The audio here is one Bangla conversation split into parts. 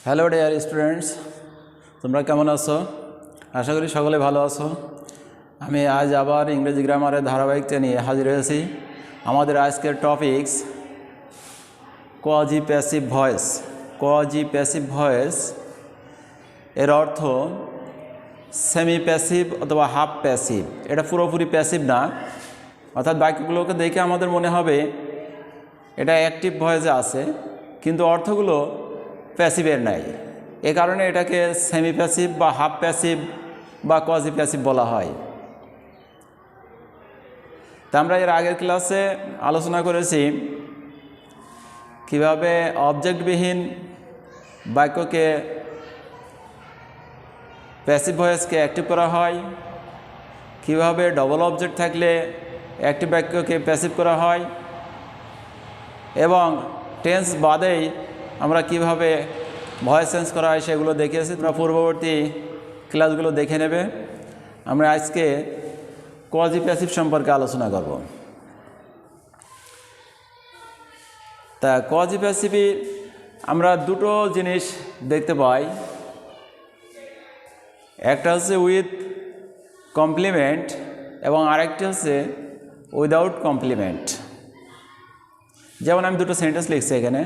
হ্যালো ডিয়ার স্টুডেন্টস, তোমরা কেমন আছো? আশা করি সকলে ভালো আছো। আমি আজ আবার ইংরেজি গ্রামারের ধারাবাহিকতা নিয়ে হাজির হয়েছি। আমাদের আজকের topics quasi passive voice. Quasi passive voice এর অর্থ সেমি প্যাসিভ অথবা হাফ প্যাসিভ। এটা পুরোপুরি প্যাসিভ না, অর্থাৎ বাক্যগুলোকে দেখে আমাদের মনে হবে এটা অ্যাক্টিভ ভয়েসে আছে, কিন্তু অর্থগুলো প্যাসিভের নাই। এ কারণে এটাকে সেমি প্যাসিভ বা হাফ প্যাসিভ বা কোয়াজি প্যাসিভ বলা হয়। তা আমরা এর আগের ক্লাসে আলোচনা করেছি কিভাবে অবজেক্টবিহীন বাক্যকে প্যাসিভ ভয়েসকে অ্যাক্টিভ করা হয়, কিভাবে ডবল অবজেক্ট থাকলে অ্যাক্টিভ বাক্যকে প্যাসিভ করা হয়, এবং টেন্স বাদেই আমরা কিভাবে ভয়েস চেঞ্জ করা হয় সেগুলো দেখিয়েছি। তোমরা পূর্ববর্তী ক্লাসগুলো দেখে নেবে। আমরা আজকে কোয়াজি প্যাসিভ সম্পর্কে আলোচনা করব। তা কোয়াজি প্যাসিভে আমরা দুটো জিনিস দেখতে পাই, একটা হচ্ছে উইথ কমপ্লিমেন্ট এবং আরেকটি হচ্ছে উইদাউট কমপ্লিমেন্ট। যেমন আমি দুটো সেন্টেন্স লিখছি এখানে।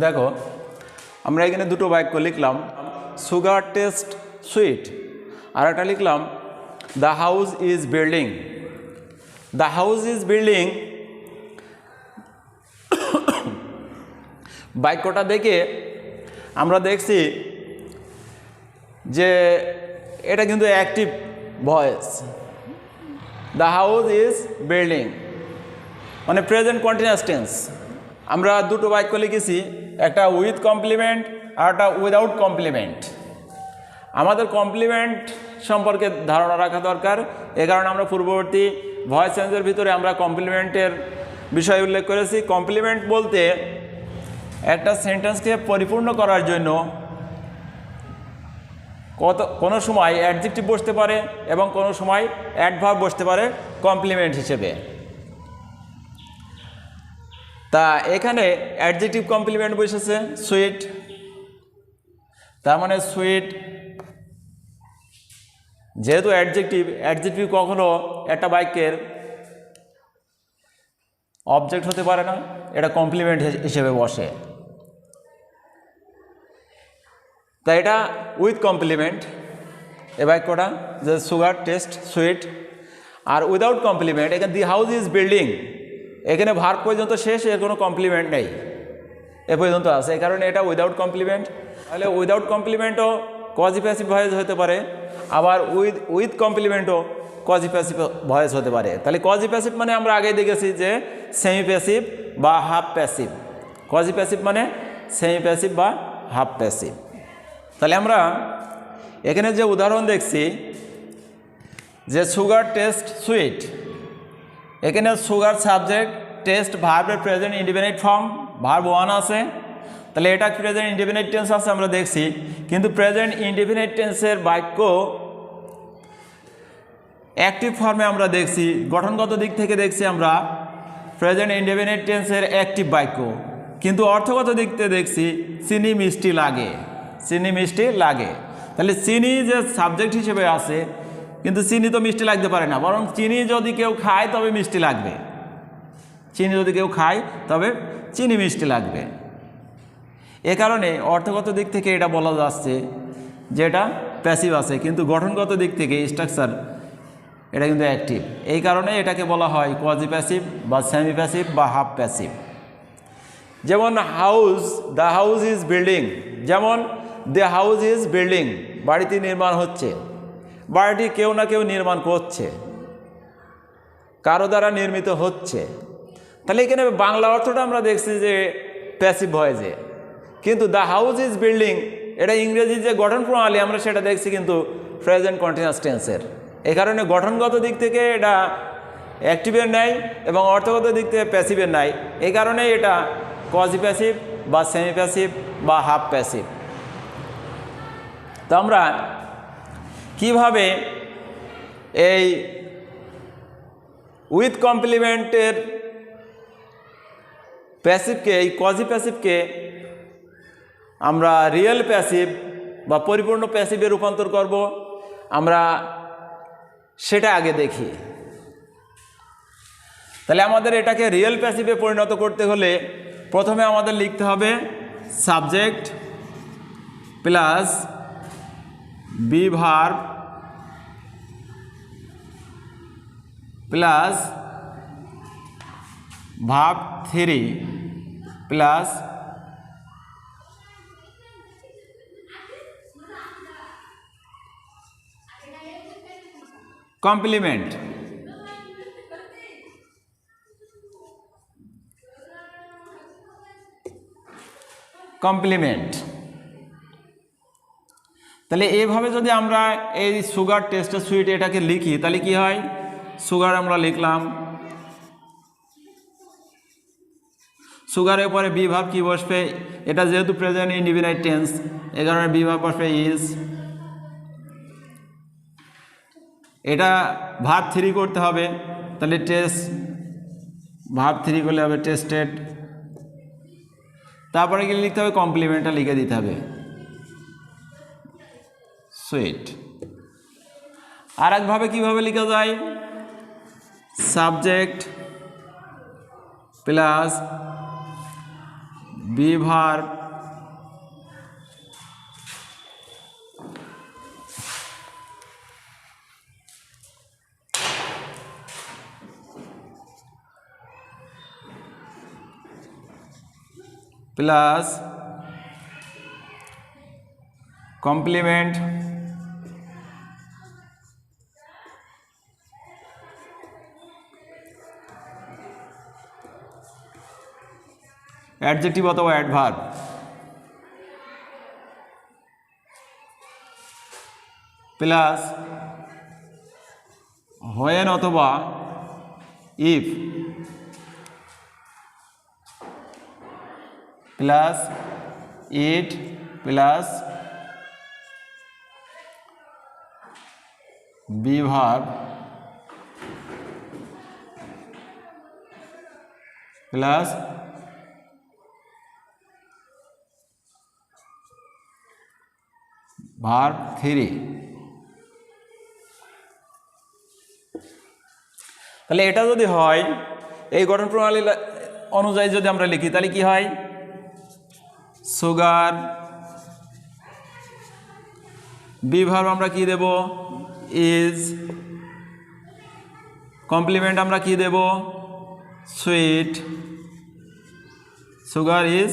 দেখো, আমরা এখানে দুটো বাক্য লিখলাম, সুগার টেস্ট সুইট, আর একটা লিখলাম the house is building. The house is building বাক্যটা দেখে আমরা দেখছি যে এটা কিন্তু active voice. The house is building মানে প্রেজেন্ট কন্টিনিউয়াস টেন্স। আমরা দুটো বাক্য লিখেছি, একটা উইথ কমপ্লিমেন্ট আর একটা উইদাউট কমপ্লিমেন্ট। আমাদের কমপ্লিমেন্ট সম্পর্কে ধারণা রাখা দরকার। এ কারণে আমরা পূর্ববর্তী ভয়েস চেঞ্জের ভিতরে আমরা কমপ্লিমেন্টের বিষয় উল্লেখ করেছি। কমপ্লিমেন্ট বলতে একটা সেন্টেন্সকে পরিপূর্ণ করার জন্য কোনো সময় অ্যাডজেক্টিভ বসতে পারে এবং কোনো সময় অ্যাডভার্ব বসতে পারে কমপ্লিমেন্ট হিসেবে। তা এখানে অ্যাডজেক্টিভ কমপ্লিমেন্ট বসেছে সুইট, তার মানে সুইট যেহেতু অ্যাডজেক্টিভ কখনো একটা বাক্যের অবজেক্ট হতে পারে না, এটা কমপ্লিমেন্ট হিসেবে বসে। তাই এটা উইথ কমপ্লিমেন্ট এ বাক্যটা, যে সুগার টেস্ট সুইট। আর উইদাউট কমপ্লিমেন্ট এখানে দি হাউস ইজ বিল্ডিং, এখানে ভার্ব পর্যন্ত শেষ, এর কোনো কমপ্লিমেন্ট নেই, এ পর্যন্ত আছে। এই কারণে এটা উইদাউট কমপ্লিমেন্ট। তাহলে উইদাউট কমপ্লিমেন্টও কোয়াজি প্যাসিভ ভয়েস হতে পারে, আবার উইথ কমপ্লিমেন্টও কোয়াজি প্যাসিভ ভয়েস হতে পারে। তাহলে কোয়াজি প্যাসিভ মানে আমরা আগেই দেখেছি যে সেমি প্যাসিভ বা হাফ প্যাসিভ। কোয়াজি প্যাসিভ মানে সেমি প্যাসিভ বা হাফ প্যাসিভ। তাহলে আমরা এখানে যে উদাহরণ দেখছি যে সুগার টেস্ট সুইট, এখানে সুগার সাবজেক্ট টেস্ট ভার্বের প্রেজেন্ট ইনডিফিনিট ফর্ম ভার্ব 1 আছে, তাহলে এটা প্রেজেন্ট ইনডিফিনিট টেন্স আছে আমরা দেখছি, কিন্তু প্রেজেন্ট ইনডিফিনিট টেন্সের বাক্য অ্যাক্টিভ ফর্মে আমরা দেখছি, গঠনগত দিক থেকে দেখছি আমরা প্রেজেন্ট ইনডিফিনিট টেন্সের অ্যাক্টিভ বাক্য, কিন্তু অর্থগত দিক থেকে দেখছি চিনি মিষ্টি লাগে, চিনি মিষ্টি লাগে। তাহলে চিনি যে সাবজেক্ট হিসেবে আছে, কিন্তু চিনি তো মিষ্টি লাগতে পারে না, বরং চিনি যদি কেউ খায় তবে মিষ্টি লাগবে, চিনি যদি কেউ খায় তবে চিনি মিষ্টি লাগবে। এ কারণে অর্থগত দিক থেকে এটা বলা যাচ্ছে যে এটা প্যাসিভ আছে, কিন্তু গঠনগত দিক থেকে স্ট্রাকচার এটা কিন্তু অ্যাক্টিভ। এই কারণে এটাকে বলা হয় কোয়াজি প্যাসিভ বা সেমি প্যাসিভ বা হাফ প্যাসিভ। যেমন house, the house is building, যেমন দ্য হাউস ইজ বিল্ডিং, বাড়িটি নির্মাণ হচ্ছে, বাড়িটি কেউ না কেউ নির্মাণ করছে, কারো দ্বারা নির্মিত হচ্ছে। তাহলে এখানে বাংলা অর্থটা আমরা দেখছি যে প্যাসিভ ভয়েসে, কিন্তু দ্য হাউস ইজ বিল্ডিং এটা ইংরেজি যে গঠন প্রণালী আমরা সেটা দেখছি কিন্তু প্রেজেন্ট কন্টিনিউয়াস টেন্সের। এই কারণে গঠনগত দিক থেকে এটা অ্যাক্টিভের নেয় এবং অর্থগত দিক থেকে প্যাসিভের নেয়। এই কারণে এটা কোয়াজি প্যাসিভ বা সেমি প্যাসিভ বা হাফ প্যাসিভ। তো আমরা কিভাবে এই উইথ কমপ্লিমেন্টের প্যাসিভকে, এই কোয়াজি প্যাসিভকে আমরা রিয়েল প্যাসিভ বা পরিপূর্ণ প্যাসিভে রূপান্তর করব, আমরা সেটা আগে দেখি। তাহলে আমাদের এটাকে রিয়েল প্যাসিভে পরিণত করতে হলে প্রথমে আমাদের লিখতে হবে subject plus be verb plus verb 3 plus complement. Complement তাহলে এইভাবে যদি আমরা এই সুগার টেস্ট সুইট এটাকে লিখি তাহলে কি হয়, সুগার আমরা লিখলাম, সুগারের পরে বি ভার্ব কি বসবে, এটা যেহেতু প্রেজেন্ট ইনডিফিনিট টেন্স এই কারণে বি ভার্ব বসবে ইজ, এটা ভার্ব 3 করতে হবে, তাহলে টেস্ট ভার্ব 3 করলে হবে টেস্টেড, তারপরে কি লিখতে হবে, কমপ্লিমেন্টটা লিখে দিতে হবে সুইট। আর একভাবে কীভাবে লেখা যায়, subject plus be verb plus complement adjective অথবা অ্যাডভার্ব প্লাস হোয়েন অথবা if plus it plus be verb plus verb 3। তাহলে এটা যদি হয় এই গঠন প্রণালী অনুযায়ী যদি আমরা লিখি তাহলে কি হয়, সুগার বি ভার্ব আমরা কি দেব ইজ, কমপ্লিমেন্ট আমরা কি দেব সুইট, সুগার ইজ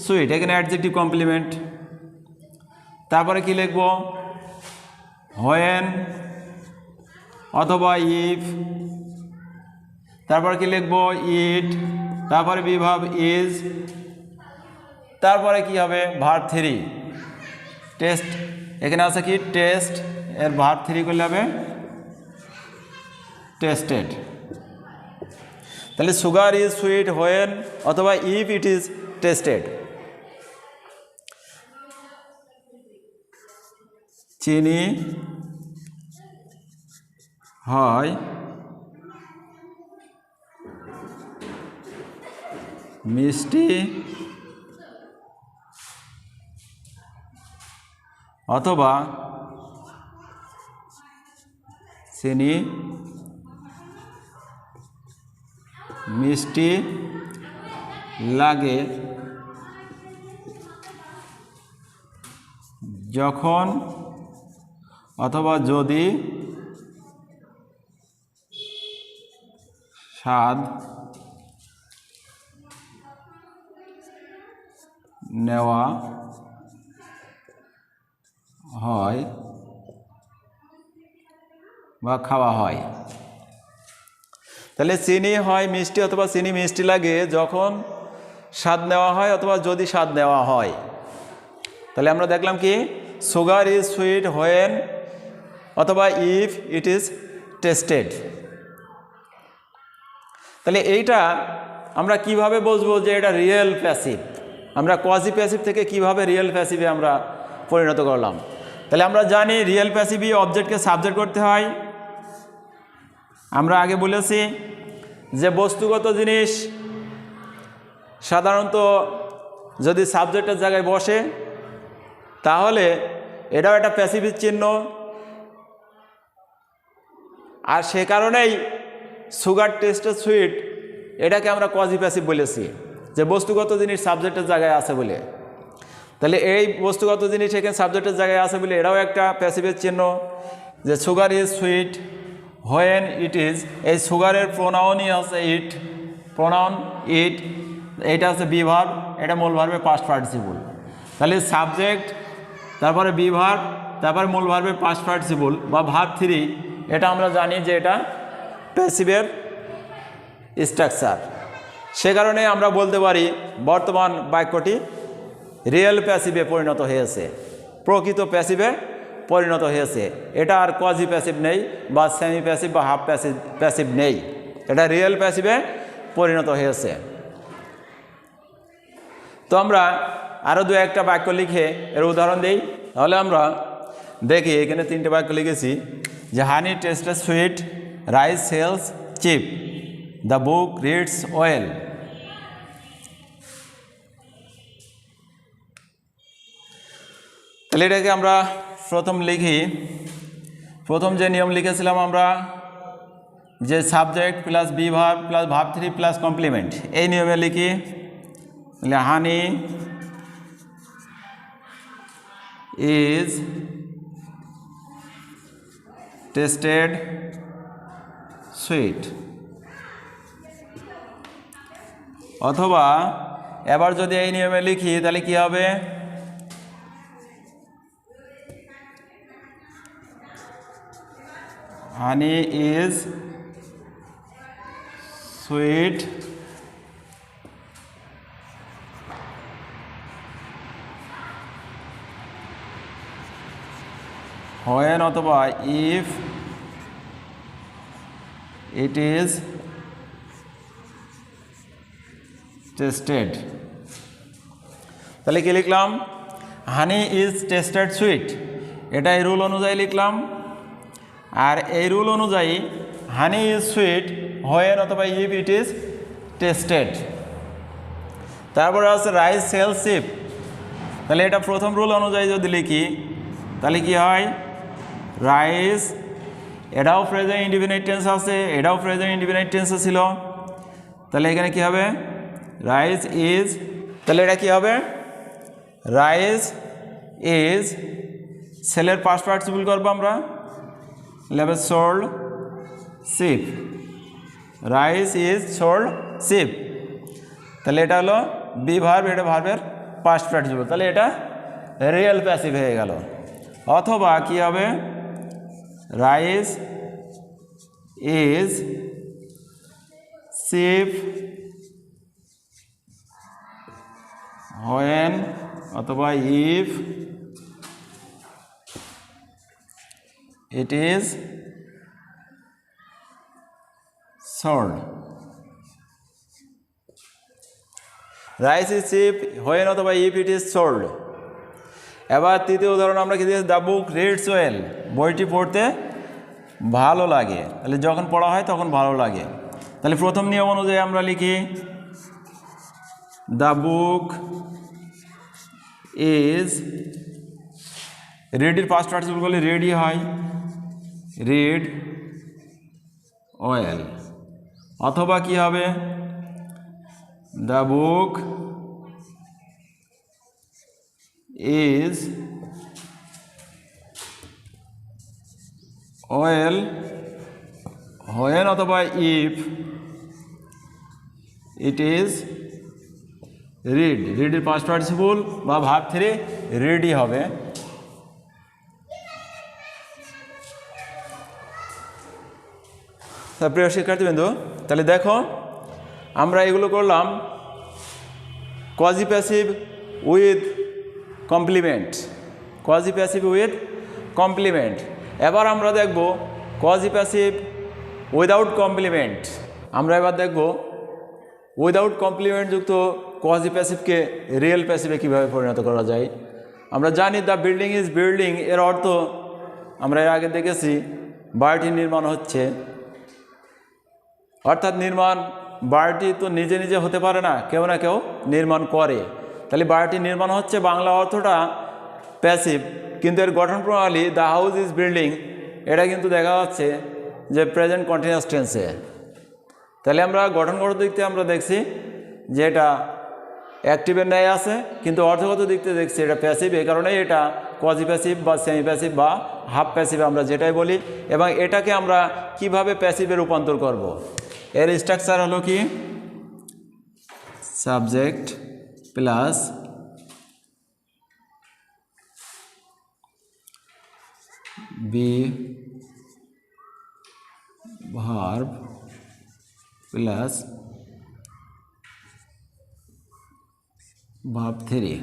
সুইট, এখানে অ্যাডজেক্টিভ কমপ্লিমেন্ট, তারপরে কি লিখব হোয়েন অথবা ইফ, তারপরে কি লিখব ইট, তারপরে বি ভার্ব ইজ, তারপরে কি হবে ভার্ব 3 টেস্ট, এখানে আছে কি টেস্ট, এর ভার্ব 3 করলে হবে টেস্টেড। তাহলে সুগার ইজ সুইট হোয়েন অথবা ইফ ইট ইজ টেস্টেড। চিনি হয় মিষ্টি অথবা চিনি মিষ্টি লাগে যখন অথবা যদি স্বাদ নেওয়া হয় বা খাওয়া হয়। তাহলে চিনি হয় মিষ্টি অথবা চিনি মিষ্টি লাগে যখন স্বাদ নেওয়া হয় অথবা যদি স্বাদ নেওয়া হয়। তাহলে আমরা দেখলাম কি সুগার ইজ সুইট হোয়েন অথবা ইফ ইট ইজ টেস্টেড। তাহলে এইটা আমরা কিভাবে বুঝবো যে এটা রিয়েল প্যাসিভ, আমরা কোয়াজি প্যাসিভ থেকে কিভাবে রিয়েল প্যাসিভে আমরা পরিণত করলাম। তাহলে আমরা জানি রিয়েল প্যাসিভে অবজেক্টকে সাবজেক্ট করতে হয়। আমরা আগে বলেছি যে বস্তুগত জিনিস সাধারণত যদি সাবজেক্টের জায়গায় বসে তাহলে এটাও একটা প্যাসিভের চিহ্ন, আর সে কারণেই সুগার টেস্টেড সুইট এটাকে আমরা কোয়াজি প্যাসিভ বলেছি, যে বস্তুগত জিনিস সাবজেক্টের জায়গায় আছে বলে। তাহলে এই বস্তুগত জিনিস এখানে সাবজেক্টের জায়গায় আছে বলে এটাও একটা প্যাসিভের চিহ্ন, যে sugar is sweet when it is, এই সুগারের প্রোনাউনই আছে ইট, প্রোনাউন ইট, এইটা আছে বি ভার্ব, এটা মূল ভার্বের পাস্ট পার্টিসিপল। তাহলে সাবজেক্ট, তারপরে বি ভার্ব, তারপরে মূল ভার্বের পাস্ট পার্টিসিপল বা ভার্ব 3, এটা আমরা জানি যে এটা প্যাসিভের স্ট্রাকচার। সে কারণে আমরা বলতে পারি বর্তমান বাক্যটি রিয়েল প্যাসিভে পরিণত হয়েছে, প্রকৃত প্যাসিভে পরিণত হয়েছে। এটা আর কোয়াজি প্যাসিভ নেই বা সেমি প্যাসিভ বা হাফ প্যাসিভ নেই, এটা রিয়েল প্যাসিভে পরিণত হয়েছে। তো আমরা আরও দু একটা বাক্য লিখে এর উদাহরণ দিই। তাহলে আমরা দেখি এখানে 3টে বাক্য লিখেছি যে honey tested sweet, rice sells cheap, the book reads well. তাহলে এটাকে আমরা প্রথম লিখি। প্রথম যে নিয়ম লিখেছিলাম আমরা, যে subject plus be verb plus verb 3 plus complement, এই নিয়মে লিখি। তাহলে হানি ইজ টেস্টেড সুইট, অথবা এবার যদি এই নিয়মে লিখি তাহলে কি হবে, হানি ইজ সুইট হোয়েন অথবা ইফ ইট ইজ টেস্টেড। তাহলে কি লিখলাম, হানি ইজ টেস্টেড সুইট, এটা এই রুল অনুযায়ী লিখলাম। আর এই রুল অনুযায়ী হানি ইজ সুইট হোয়েন অথবা ইফ ইট ইজ টেস্টেড। তারপরে আছে রাইস সেল শিপ, তাহলে এটা প্রথম রুল অনুযায়ী যদি লিখি তাহলে কি হয়, রাইস, এটাও প্রেজেন্ট ইনডিফিনিট টেন্স আছে, এটাও প্রেজেন্ট ইনডিফিনিট টেন্সে ছিল। তাহলে এখানে কি হবে, রাইস ইজ, তাহলে এটা কি হবে, রাইস ইজ, সেলের পাস্ট পার্টিসিপল করবো আমরা, লেবে sold cheap, rice is sold cheap. তাহলে এটা হলো বি ভার্ব, এটা ভার্বের পাস্ট পার্টিসিপল, তাহলে এটা রিয়েল প্যাসিভ হয়ে গেল। অথবা কি হবে, রাইস ইজ শিপ হোয়েন অথবা if it is sold. Rice is chip when অথবা ইফ ইট ইজ সোল্ড। এবার তৃতীয় উদাহরণ আমরা কি দিয়েছি, দ্য বুক রিডস ওয়েল, বইটি পড়তে ভালো লাগে। তাহলে যখন পড়া হয় তখন ভালো লাগে। তাহলে প্রথম নিয়ম অনুযায়ী আমরা লিখি দ্য বুক ইজ, রিডের পাস্ট পার্টিসিপল করলে রিডই হয়, রিড ওয়েল। অথবা কি হবে, the book is well when অথবা ইফ ইট ইজ রিড, রিডের পাস্ট পার্টিসিপল বা ভার্ব 3 রিডই হবে। প্রিয় শিক্ষার্থীবৃন্দ, তাহলে দেখো আমরা এগুলো করলাম quasi passive with complement, quasi passive with complement. এবার আমরা দেখব কজি প্যাসিভ উইদাউট কমপ্লিমেন্ট। আমরা এবার দেখব উইদাউট কমপ্লিমেন্ট যুক্ত কজি প্যাসিভকে রিয়েল প্যাসিভে কীভাবে পরিণত করা যায়। আমরা জানি দ্য বিল্ডিং ইজ বিল্ডিং, এর অর্থ আমরা এর আগে দেখেছি বাড়িটি নির্মাণ হচ্ছে, অর্থাৎ নির্মাণ, বাড়িটি তো নিজে নিজে হতে পারে না, কেউ না কেউ নির্মাণ করে। তাহলে বাড়িটি নির্মাণ হচ্ছে, বাংলা অর্থটা প্যাসিভ, কিন্তু এর গঠন প্রণালী দ্য হাউস ইজ বিল্ডিং, এটা কিন্তু দেখা যাচ্ছে যে প্রেজেন্ট কন্টিনিউয়াস টেন্সে। তাহলে আমরা গঠনগত দিক থেকে আমরা দেখছি যে এটা অ্যাক্টিভের ন্যায় আছে, কিন্তু অর্থগত দিক থেকে দেখছি এটা প্যাসিভ। এই কারণেই এটা কোয়াজি প্যাসিভ বা সেমি প্যাসিভ বা হাফ প্যাসিভ আমরা যেটাই বলি। এবং এটাকে আমরা কিভাবে প্যাসিভে রূপান্তর করব, এর স্ট্রাকচার হলো কি, subject plus be verb plus verb 3,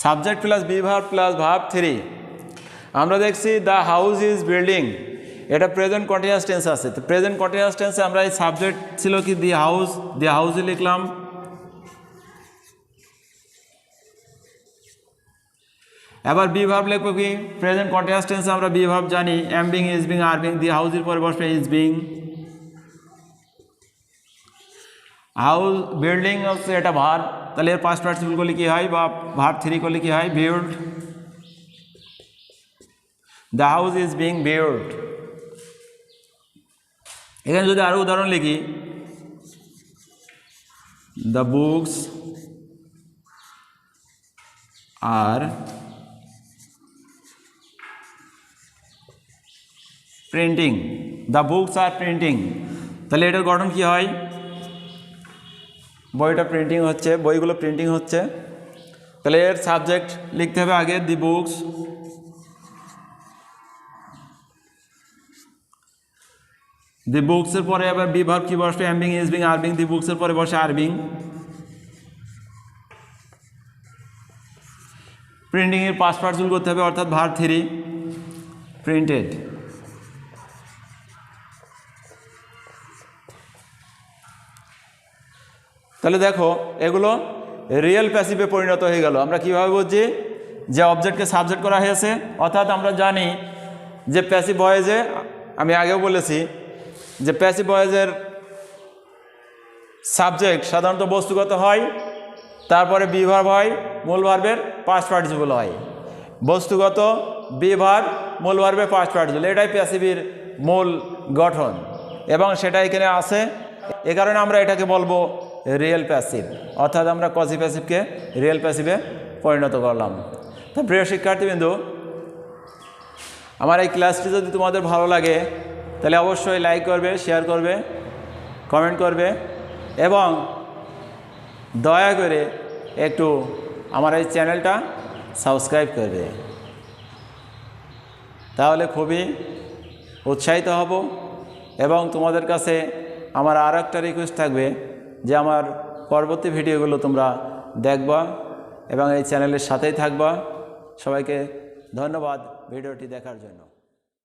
subject plus be verb plus verb 3। আমরা দেখছি দ্য হাউস ইজ বিল্ডিং, এটা প্রেজেন্ট কন্টিনিউয়াস টেন্স আছে। তো প্রেজেন্ট কন্টিনিউয়াস টেন্সে আমরা এই সাবজেক্ট ছিল কি দি হাউস, দি হাউসে লিখলাম, এবার বি ভার্ব লিখবো কি, প্রেজেন্ট কন্টিনিউয়াস টেন্সে আমরা বি ভার্ব জানি am being, is being, are being, the হাউসের পরে বসবে ইজ বিং। হাউস বিল্ডিং হচ্ছে এটা ভার্ব, তাহলে এর পাস্ট পার্টিসিপল করলে কি হয়, বা ভার্ব 3 করলে কি হয়, build. The house is being build. এখানে যদি আরো উদাহরণ লিখি, the books are printing, the books are printing, তাহলে এটার গঠন কি হয়, বইটা প্রিন্টিং হচ্ছে, বইগুলো প্রিন্টিং হচ্ছে। তাহলে এর সাবজেক্ট লিখতে হবে আগে দি বুকস, দি বুকসের পরে আবার বি ভার্ব কি বসবে, am being, is being, are being, the বুকসের পরে বসে আর বিং। প্রিন্টিং এর পাস্ট পার্টিসিপল করতে হবে, অর্থাৎ ভার্ব 3 প্রিন্টেড। তাহলে দেখো এগুলো রিয়েল প্যাসিভে পরিণত হয়ে গেল। আমরা কিভাবে বুঝছি, যে অবজেক্টকে সাবজেক্ট করা হয়েছে, অর্থাৎ আমরা জানি যে প্যাসিভ ভয়েসে, আমি আগেও বলেছি যে প্যাসিভ ভয়েসের সাবজেক্ট সাধারণত বস্তুগত হয়, তারপরে বি ভার্ব হয়, মূল ভার্বের পাস্ট পার্টিসিপল হয়, বস্তুগত বি ভার্ব মূল ভার্বের পাস্ট পার্টিসিপল, এটাই প্যাসিভের মূল গঠন এবং সেটা এখানে আছে। এ কারণে আমরা এটাকে বলবো রিয়েল প্যাসিভ, অর্থাৎ আমরা কজি প্যাসিভকে রিয়েল প্যাসিভে পরিণত করলাম। তো প্রিয় শিক্ষার্থীবৃন্দ, আমার এই ক্লাসটি যদি তোমাদের ভালো লাগে তাহলে অবশ্যই লাইক করবে, শেয়ার করবে, কমেন্ট করবে এবং দয়া করে একটু আমার এই চ্যানেলটা সাবস্ক্রাইব করবে। তাহলে খুবই উৎসাহিত হব এবং তোমাদের কাছে আমার আর একটা রিকোয়েস্ট থাকবে যে আমার পরবর্তী ভিডিওগুলো তোমরা দেখবা এবং এই চ্যানেলের সাথেই থাকবা। সবাইকে ধন্যবাদ ভিডিওটি দেখার জন্য।